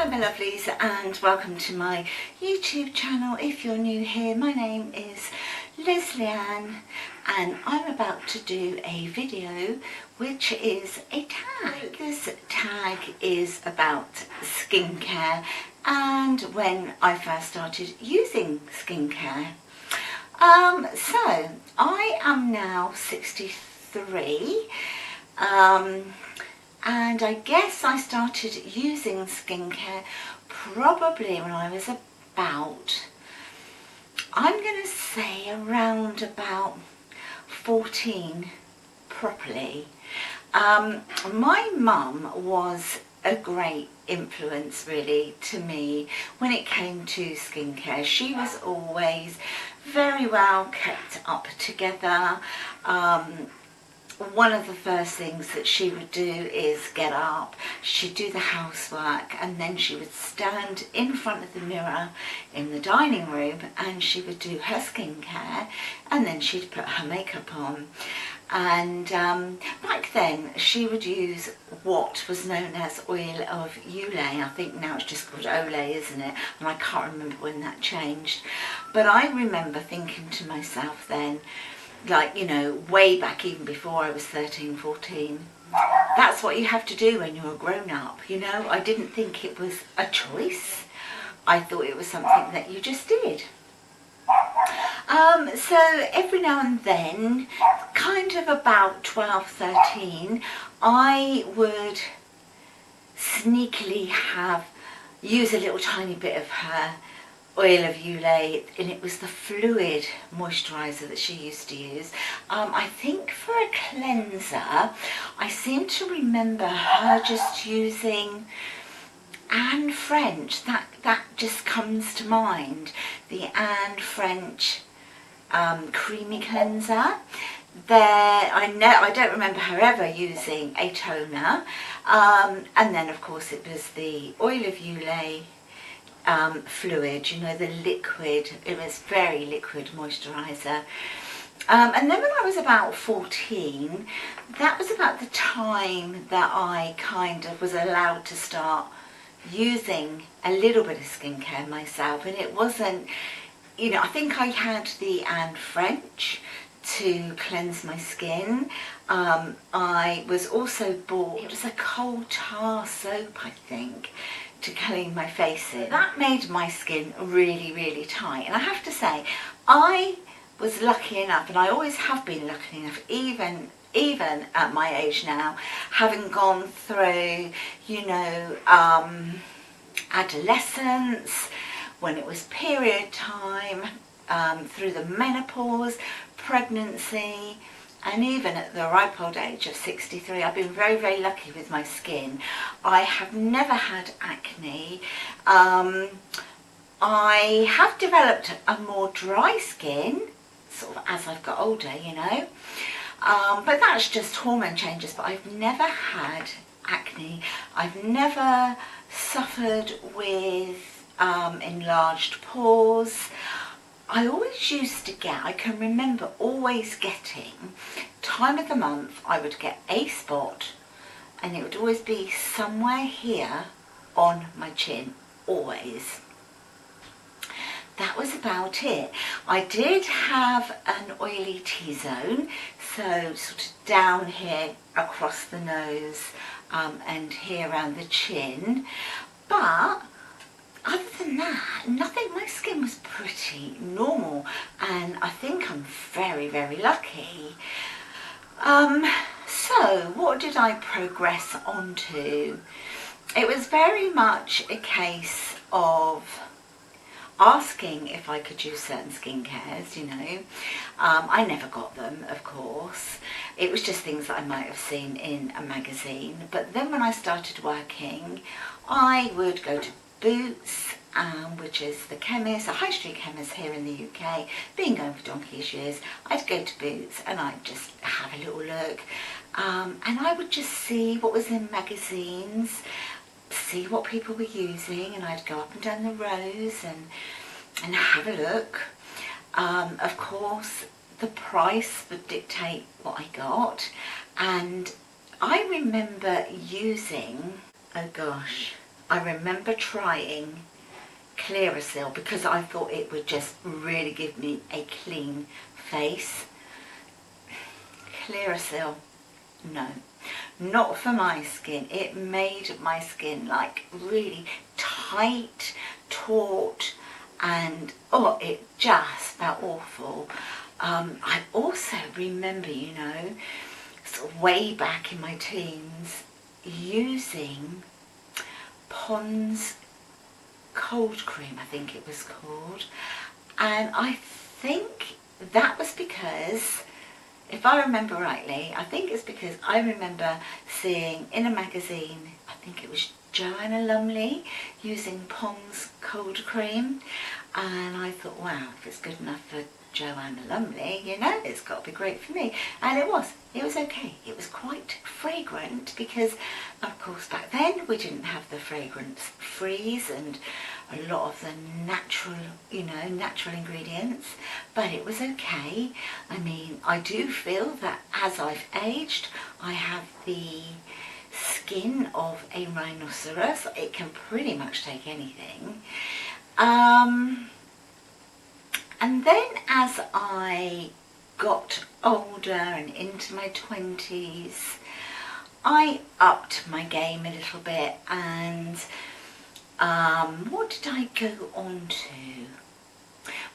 Hello my lovelies and welcome to my YouTube channel. If you're new here, my name is Lesleyanne and I'm about to do a video which is a tag. This tag is about skincare and when I first started using skincare. So I am now 63 and I guess I started using skincare probably when I was about, I'm going to say around about 14 properly. My mum was a great influence really to me when it came to skincare. She was always very well kept up together. One of the first things that she would do is get up, she'd do the housework, and then she would stand in front of the mirror in the dining room and she would do her skincare, and then she'd put her makeup on. And back then she would use what was known as oil of Ulay. I think now it's just called Olay, isn't it? And I can't remember when that changed. But I remember thinking to myself then, like, you know, way back even before I was 13, 14, that's what you have to do when you're a grown-up, you know. I didn't think it was a choice. I thought it was something that you just did. So every now and then, kind of about 12, 13, I would sneakily use a little tiny bit of her oil of Ulay, and it was the fluid moisturiser that she used to use. I think for a cleanser, I seem to remember her just using Anne French. That just comes to mind. The Anne French creamy cleanser. I don't remember her ever using a toner. And then of course it was the oil of Ulay fluid, you know, the liquid. It was very liquid moisturiser. And then when I was about 14, that was about the time that I kind of was allowed to start using a little bit of skincare myself. And it wasn't, you know, I think I had the Anne French to cleanse my skin. I was also bought, it was a coal tar soap, I think, to clean my face in. That made my skin really, really tight. And I have to say, I was lucky enough, and I always have been lucky enough, even at my age now, having gone through, you know, adolescence, when it was period time, through the menopause, pregnancy, and even at the ripe old age of 63, I've been very, very lucky with my skin. I have never had acne. I have developed a more dry skin, sort of as I've got older, you know. But that's just hormone changes, but I've never had acne. I've never suffered with enlarged pores. I always used to get, I can remember always getting, time of the month, I would get a spot and it would always be somewhere here on my chin, always. That was about it. I did have an oily T-zone, so sort of down here across the nose and here around the chin, but other than that, nothing. My skin was pretty normal and I think I'm very, very lucky. So what did I progress onto? It was very much a case of asking if I could use certain skincare, you know. I never got them, of course. It was just things that I might have seen in a magazine. But then when I started working, I would go to Boots, which is the chemist, a high street chemist here in the UK. Been going for donkey's years. I'd go to Boots and I'd just have a little look, and I would just see what was in magazines, see what people were using, and I'd go up and down the rows and have a look. Of course, the price would dictate what I got, and I remember using, oh gosh, I remember trying Clearasil because I thought it would just really give me a clean face. Clearasil, no, not for my skin. It made my skin like really tight, taut, and oh, it just felt awful. I also remember, you know, sort of way back in my teens, using Pongs cold cream, I think it was called, and I think that was because, if I remember rightly, I think it's because I remember seeing in a magazine, I think it was Joanna Lumley using Pongs cold cream, and I thought, wow, if it's good enough for Joanna Lumley, you know, it's got to be great for me. And it was okay. It was quite fragrant because, of course, back then we didn't have the fragrance freeze and a lot of the natural, you know, natural ingredients, but it was okay. I mean, I do feel that as I've aged, I have the skin of a rhinoceros. It can pretty much take anything. And then as I got older and into my 20s, I upped my game a little bit, and what did I go on to?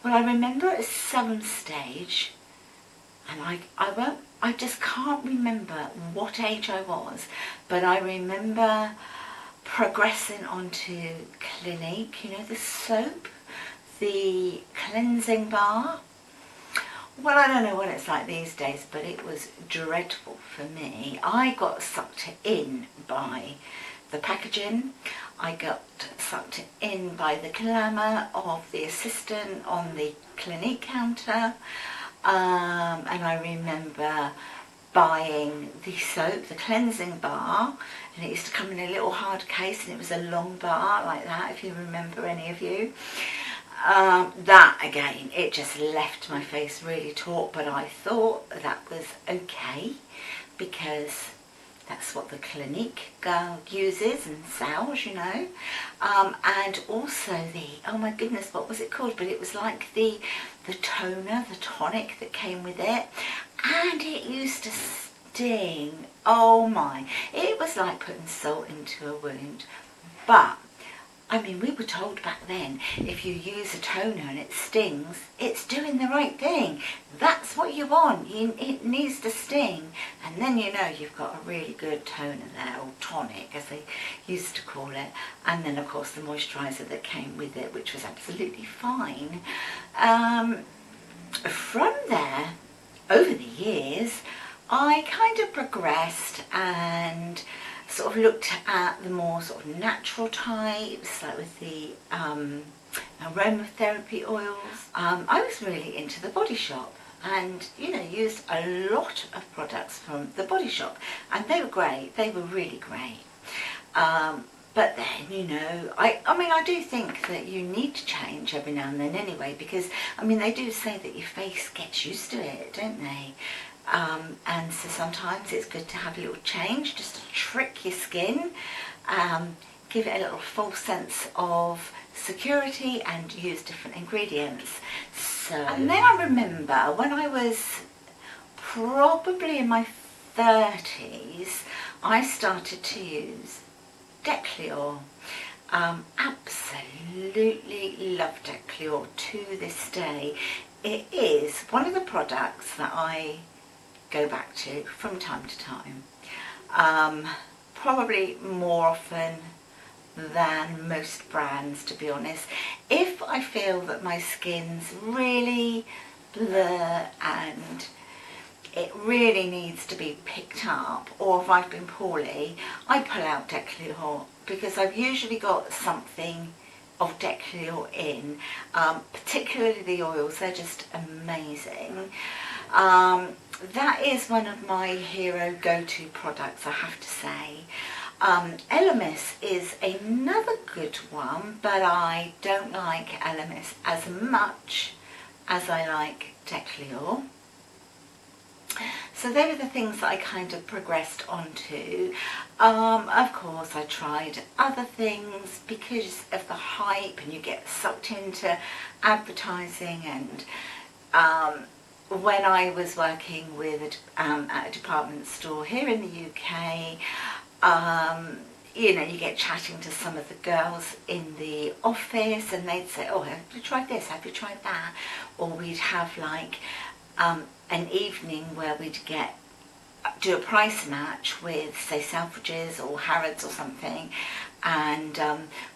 Well, I remember at some stage, and I just can't remember what age I was, but I remember progressing onto Clinique, you know, the soap, the cleansing bar. Well, I don't know what it's like these days, but it was dreadful for me. I got sucked in by the packaging. I got sucked in by the glamour of the assistant on the Clinique counter. And I remember buying the soap, the cleansing bar, and it used to come in a little hard case, and it was a long bar like that, if you remember, any of you. That again, it just left my face really taut, but I thought that was okay because that's what the Clinique girl uses and sells, you know. And also the, oh my goodness, what was it called? But it was like the toner, the tonic that came with it, and it used to sting. Oh my, it was like putting salt into a wound. But I mean, we were told back then, if you use a toner and it stings, it's doing the right thing. That's what you want. It needs to sting. And then you know you've got a really good toner there, or tonic, as they used to call it. And then, of course, the moisturiser that came with it, which was absolutely fine. From there, over the years, I kind of progressed and sort of looked at the more sort of natural types, like with the aromatherapy oils. I was really into the Body Shop, and you know, used a lot of products from the Body Shop, and they were great. They were really great. But then, you know, I mean, I do think that you need to change every now and then anyway, because I mean, they do say that your face gets used to it, don't they? And so sometimes it's good to have a little change just to trick your skin, give it a little false sense of security, and use different ingredients. So, and then I remember when I was probably in my 30s, I started to use Decleor. Absolutely love Decleor to this day. It is one of the products that I go back to from time to time, probably more often than most brands, to be honest. If I feel that my skin's really blur and it really needs to be picked up, or if I've been poorly, I pull out Decleor because I've usually got something of Decleor in, particularly the oils. They're just amazing. That is one of my hero go-to products, I have to say. Elemis is another good one, but I don't like Elemis as much as I like Decleor. So they were the things that I kind of progressed onto. Of course I tried other things because of the hype, and you get sucked into advertising. And when I was working with at a department store here in the UK, you know, you get chatting to some of the girls in the office, and they'd say, oh, have you tried this, have you tried that? Or we'd have like an evening where we'd do a price match with, say, Selfridges or Harrods or something, and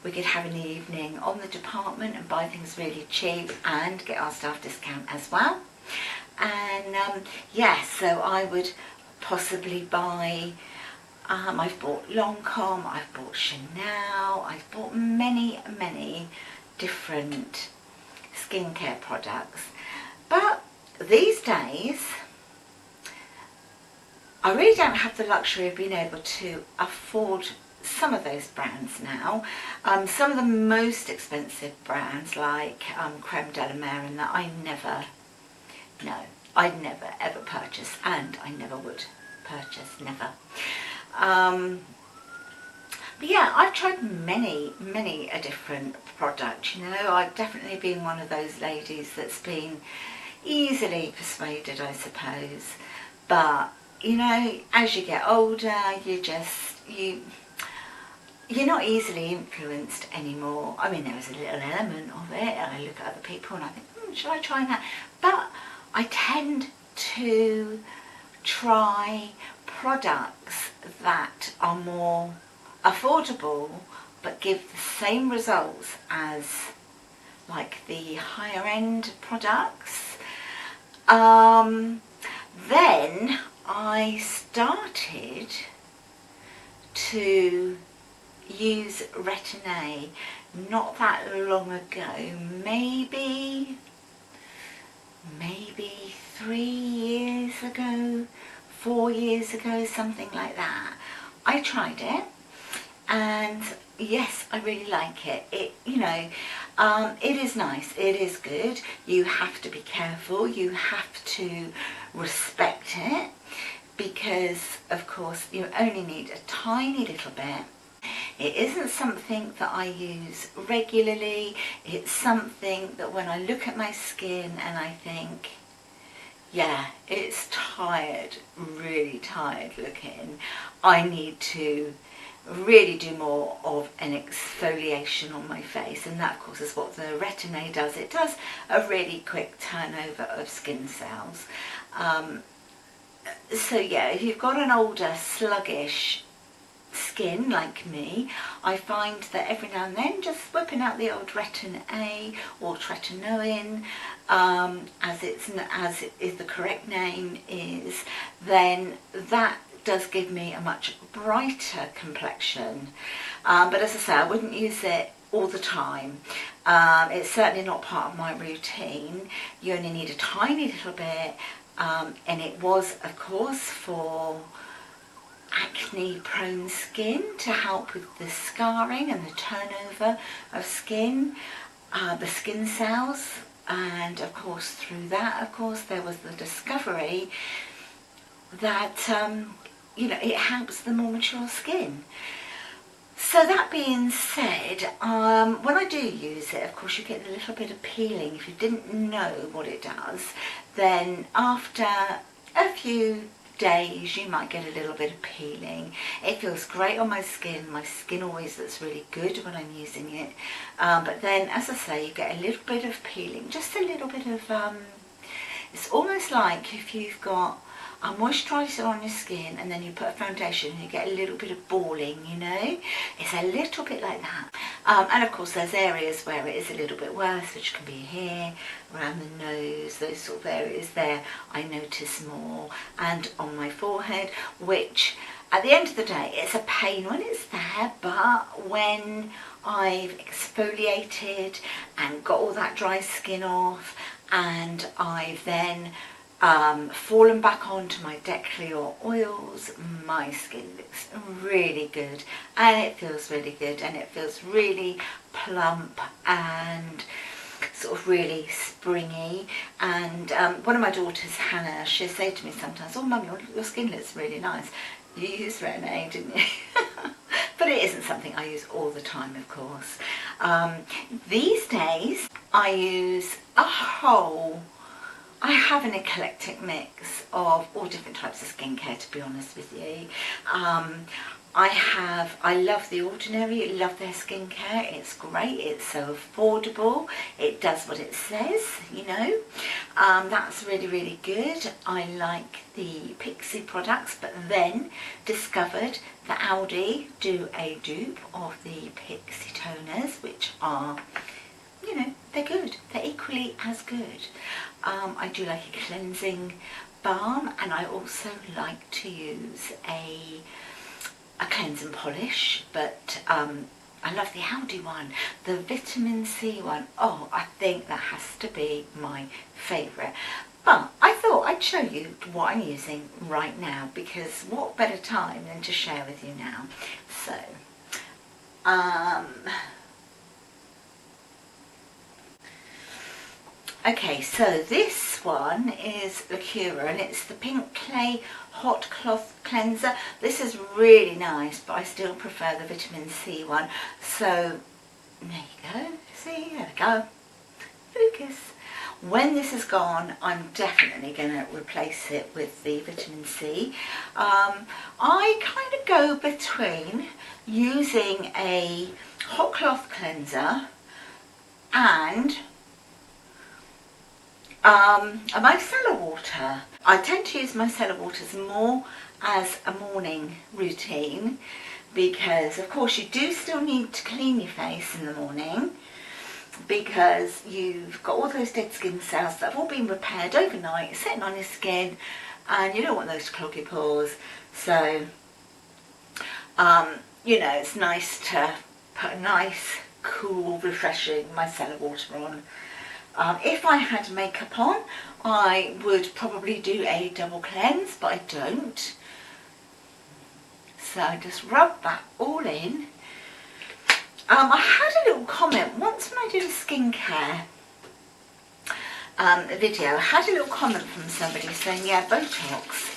we could have an evening on the department and buy things really cheap and get our staff discount as well. And yeah, so I would possibly buy, I've bought Lancome, I've bought Chanel, I've bought many different skincare products. But these days, I really don't have the luxury of being able to afford some of those brands now. Some of the most expensive brands like Creme de la Mer, and that I'd never ever purchase, and I never would purchase, never. But yeah, I've tried many a different product, you know. I've definitely been one of those ladies that's been easily persuaded, I suppose. But, you know, as you get older, you're not easily influenced anymore. I mean, there was a little element of it, and I look at other people and I think, should I try that? But I tend to try products that are more affordable but give the same results as like the higher end products. Then I started to use Retin A not that long ago, maybe 3 years ago, 4 years ago, something like that. I tried it, and yes, I really like it. It is nice, it is good. You have to be careful, you have to respect it, because of course you only need a tiny little bit. It isn't something that I use regularly. It's something that when I look at my skin and I think, yeah, it's tired, really tired looking, I need to really do more of an exfoliation on my face. And that of course is what the Retin A does. It does a really quick turnover of skin cells. So yeah, if you've got an older, sluggish skin like me, I find that every now and then just whipping out the old Retin A or tretinoin, as it is the correct name is, then that does give me a much brighter complexion. But as I say, I wouldn't use it all the time. It's certainly not part of my routine. You only need a tiny little bit, and it was of course for acne prone skin, to help with the scarring and the turnover of skin, the skin cells. And of course through that, of course, there was the discovery that you know, it helps the more mature skin. So that being said, when I do use it, of course you get a little bit of peeling. If you didn't know what it does, then after a few days you might get a little bit of peeling. It feels great on my skin. My skin always looks really good when I'm using it. But then, as I say, you get a little bit of peeling, just a little bit of, it's almost like if you've got a moisturiser on your skin and then you put a foundation and you get a little bit of balling, you know. It's a little bit like that. And of course there's areas where it is a little bit worse, which can be here, around the nose, those sort of areas there I notice more, and on my forehead, which at the end of the day it's a pain when it's there, but when I've exfoliated and got all that dry skin off, and I've then fallen back onto my Decleor oils, my skin looks really good, and it feels really good, and it feels really plump, and sort of really springy. And one of my daughters, Hannah, she'll say to me sometimes, "Oh mum, your skin looks really nice. You used Retin A, didn't you?" But it isn't something I use all the time, of course. These days I use I have an eclectic mix of all different types of skincare, to be honest with you. I love The Ordinary, love their skincare. It's great, it's so affordable, it does what it says, you know. That's really, really good. I like the Pixie products, but then discovered that Aldi do a dupe of the Pixie toners, which are, you know, they're good. They're equally as good. I do like a cleansing balm, and I also like to use a cleansing polish, but I love the Aldi one, the vitamin C one. Oh, I think that has to be my favourite. But I thought I'd show you what I'm using right now, because what better time than to share with you now. So, okay, so this one is Lacura, and it's the Pink Clay Hot Cloth Cleanser. This is really nice, but I still prefer the vitamin C one. So there you go. See, there we go. Focus. When this is gone, I'm definitely going to replace it with the vitamin C. I kind of go between using a hot cloth cleanser and a micellar water. I tend to use micellar waters more as a morning routine, because of course you do still need to clean your face in the morning, because you've got all those dead skin cells that have all been repaired overnight sitting on your skin, and you don't want those to clog your pores. So you know, it's nice to put a nice, cool, refreshing micellar water on. If I had makeup on, I would probably do a double cleanse, but I don't. So I just rub that all in. I had a little comment once when I did a skincare video. I had a little comment from somebody saying, yeah, Botox.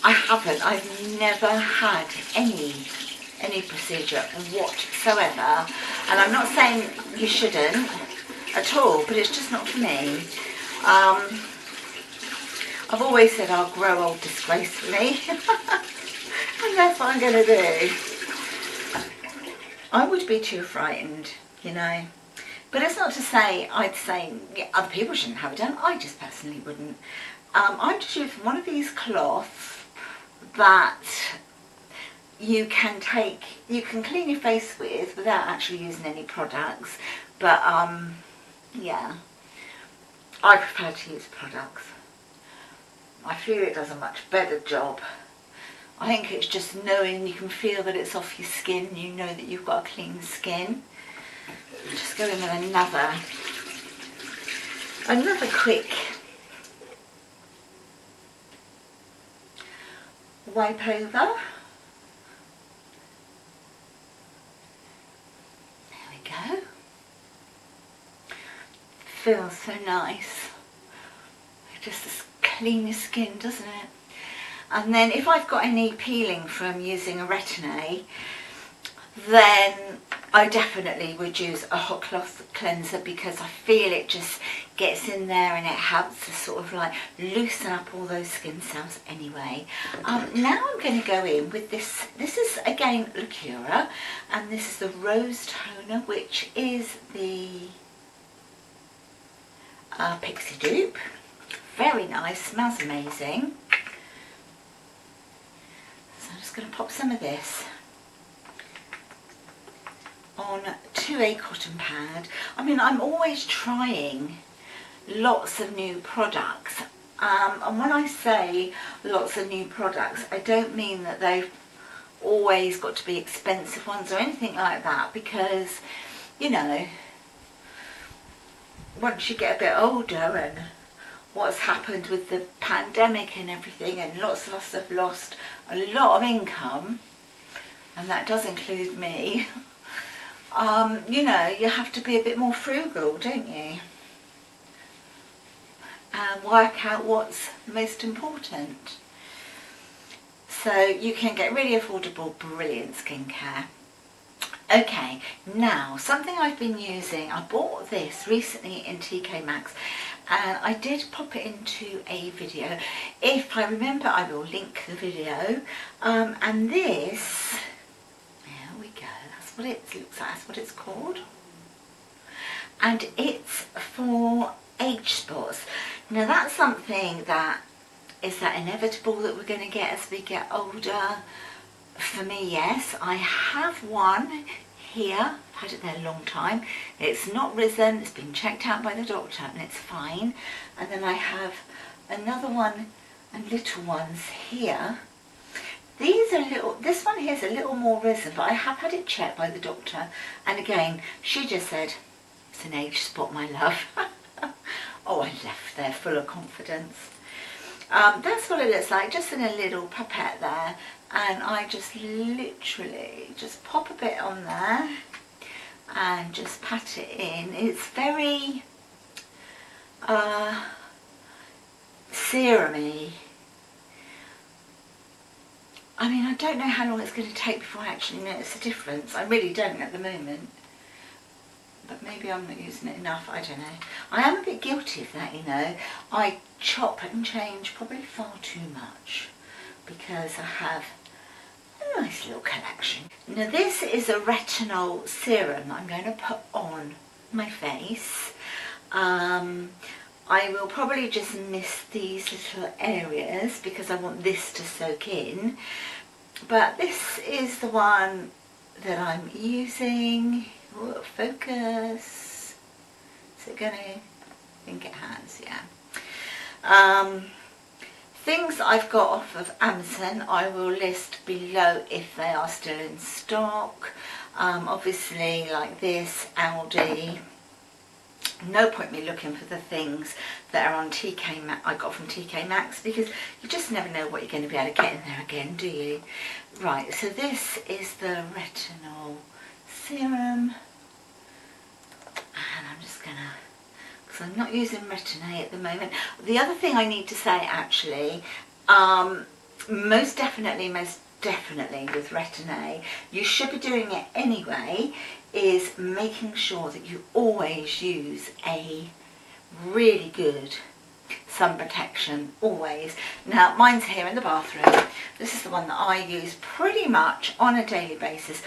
I haven't. I've never had any procedure whatsoever. And I'm not saying you shouldn't at all, but it's just not for me. I've always said I'll grow old disgracefully, and that's what I'm going to do. I would be too frightened, you know, but it's not to say I'd say other people shouldn't have it done. I just personally wouldn't. I'm just using one of these cloths that you can clean your face with without actually using any products, but yeah, I prefer to use products. I feel it does a much better job. I think it's just knowing you can feel that it's off your skin, you know that you've got a clean skin. Just go in with another quick wipe over. There we go. Feels so nice. It just clean your skin, doesn't it? And then if I've got any peeling from using a Retin A, then I definitely would use a hot cloth cleanser, because I feel it just gets in there and it helps to sort of like loosen up all those skin cells anyway. Now I'm going to go in with this. This is again Lacura, and this is the Rose Toner, which is the Pixie dupe. Very nice, smells amazing. So I'm just going to pop some of this on to a cotton pad. I mean, I'm always trying lots of new products, and when I say lots of new products, I don't mean that they've always got to be expensive ones or anything like that, because, you know, once you get a bit older and what's happened with the pandemic and everything, and lots of us have lost a lot of income, and that does include me, you know, you have to be a bit more frugal, don't you? And work out what's most important. So you can get really affordable, brilliant skincare. Okay, now something I've been using, I bought this recently in TK Maxx and I did pop it into a video. If I remember, I will link the video. And this, there we go, that's what it looks like, that's what it's called. And it's for age spots. Now that's something that is that inevitable that we're going to get as we get older. For me, yes. I have one here. I've had it there a long time. It's not risen. It's been checked out by the doctor and it's fine. And then I have another one and little ones here. These are little, this one here is a little more risen, but I have had it checked by the doctor. And again, she just said, it's an age spot, my love. Oh, I left there full of confidence. That's what it looks like, just in a little pipette there. And I just literally just pop a bit on there and just pat it in. It's very serum-y. I mean, I don't know how long it's going to take before I actually notice the difference. I really don't at the moment. But maybe I'm not using it enough, I don't know. I am a bit guilty of that, you know. I chop and change probably far too much because I have a nice little collection. Now this is a retinol serum that I'm going to put on my face. I will probably just miss these little areas because I want this to soak in. But this is the one that I'm using. Ooh, focus. Is it going to? I think it has, yeah. Things I've got off of Amazon, I will list below if they are still in stock. Obviously, like this, Aldi. No point me looking for the things that are on TK Maxx. I got from TK Maxx because you just never know what you're going to be able to get in there again, do you? Right. So this is the Retinol Serum. And I'm just gonna, because I'm not using Retin A at the moment. The other thing I need to say actually, most definitely with Retin A, you should be doing it anyway, is making sure that you always use a really good sun protection, always. Now mine's here in the bathroom. This is the one that I use pretty much on a daily basis.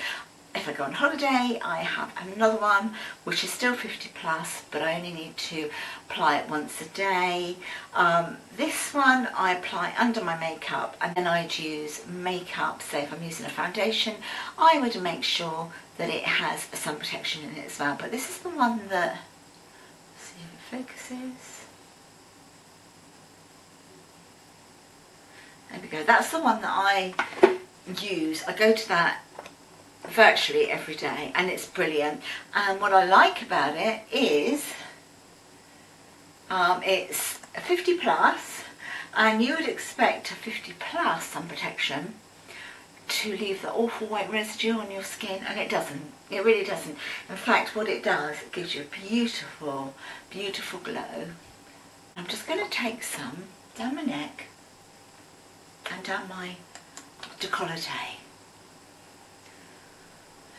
If I go on holiday, I have another one which is still 50 plus, but I only need to apply it once a day. This one I apply under my makeup, and then I'd use makeup. Say if I'm using a foundation, I would make sure that it has a sun protection in it as well. But this is the one that, let's see if it focuses. There we go. That's the one that I use. I go to that virtually every day and it's brilliant. And what I like about it is it's a 50 plus, and you would expect a 50 plus sun protection to leave the awful white residue on your skin, and it doesn't. It really doesn't. In fact, what it does, it gives you a beautiful, beautiful glow. I'm just going to take some down my neck and down my décolleté.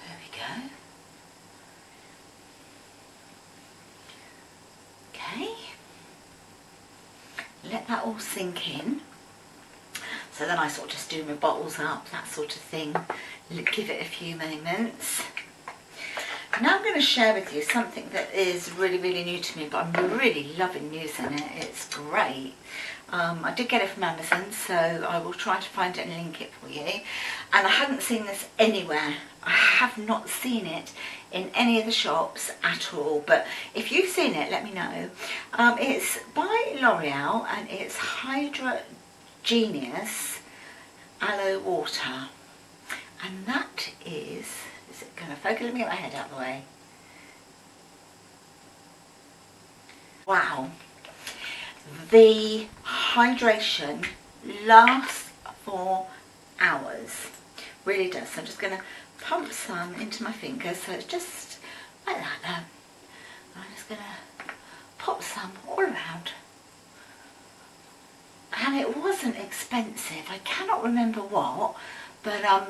There we go. Okay. Let that all sink in. So then I sort of just do my bottles up, that sort of thing. Give it a few moments. Now I'm going to share with you something that is really, really new to me, but I'm really loving using it. It's great. I did get it from Amazon, so I will try to find it and link it for you. And I hadn't seen this anywhere. I have not seen it in any of the shops at all, but if you've seen it, let me know. It's by L'Oreal and it's Hydra Genius Aloe Water. And that is it going to focus? Let me get my head out of the way. Wow. The hydration lasts for hours. Really does. So I'm just going to pump some into my fingers, so it's just like that there. I'm just going to pop some all around. And it wasn't expensive. I cannot remember what, but I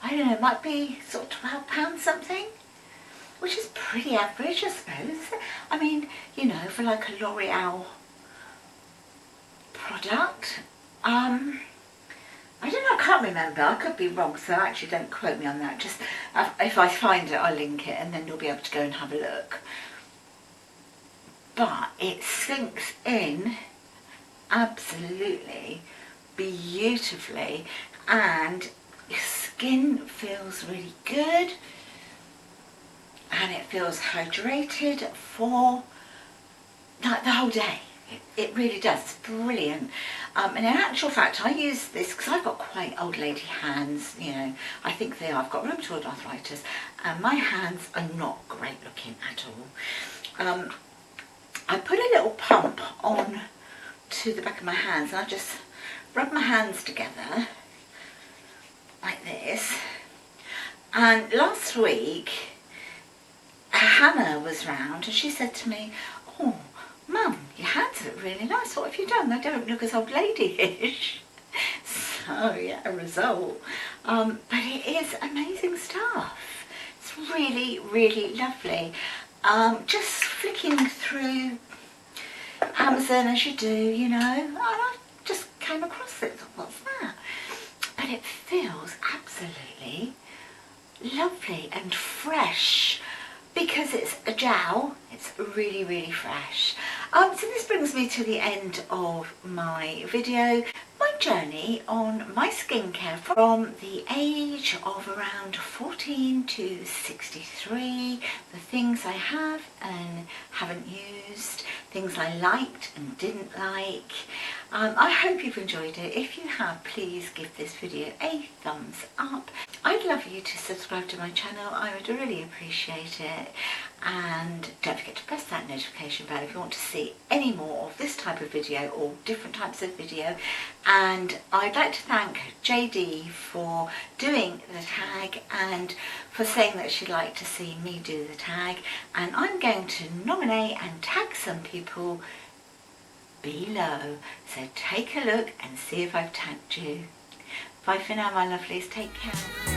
don't know, it might be sort of £12 something, which is pretty average, I suppose. I mean, you know, for like a L'Oreal product. I don't know, I can't remember. I could be wrong, so actually don't quote me on that. Just if I find it, I'll link it, and then you'll be able to go and have a look. But it sinks in absolutely beautifully, and your skin feels really good, and it feels hydrated for like the whole day. It really does. It's brilliant. And in actual fact, I use this because I've got quite old lady hands, you know. I think they are. I've got rheumatoid arthritis, and my hands are not great looking at all. I put a little pump on to the back of my hands, and I just rub my hands together like this. And last week, Hannah was round, and she said to me, "Oh, Mum, your hands look really nice. What have you done? They don't look as old lady-ish." So, yeah, a result. But it is amazing stuff. It's really, really lovely. Just flicking through Amazon as you do, you know, and I just came across it. What's that? But it feels absolutely lovely and fresh. Because it's a gel, it's really, really fresh. So this brings me to the end of my video, my journey on my skincare from the age of around 14 to 63, the things I have and haven't used, things I liked and didn't like. I hope you've enjoyed it. If you have, please give this video a thumbs up. I'd love you to subscribe to my channel. I would really appreciate it. And don't forget to press that notification bell if you want to see any more of this type of video or different types of video. And I'd like to thank JD for doing the tag and for saying that she'd like to see me do the tag. And I'm going to nominate and tag some people below. So take a look and see if I've tagged you. Bye for now, my lovelies. Take care.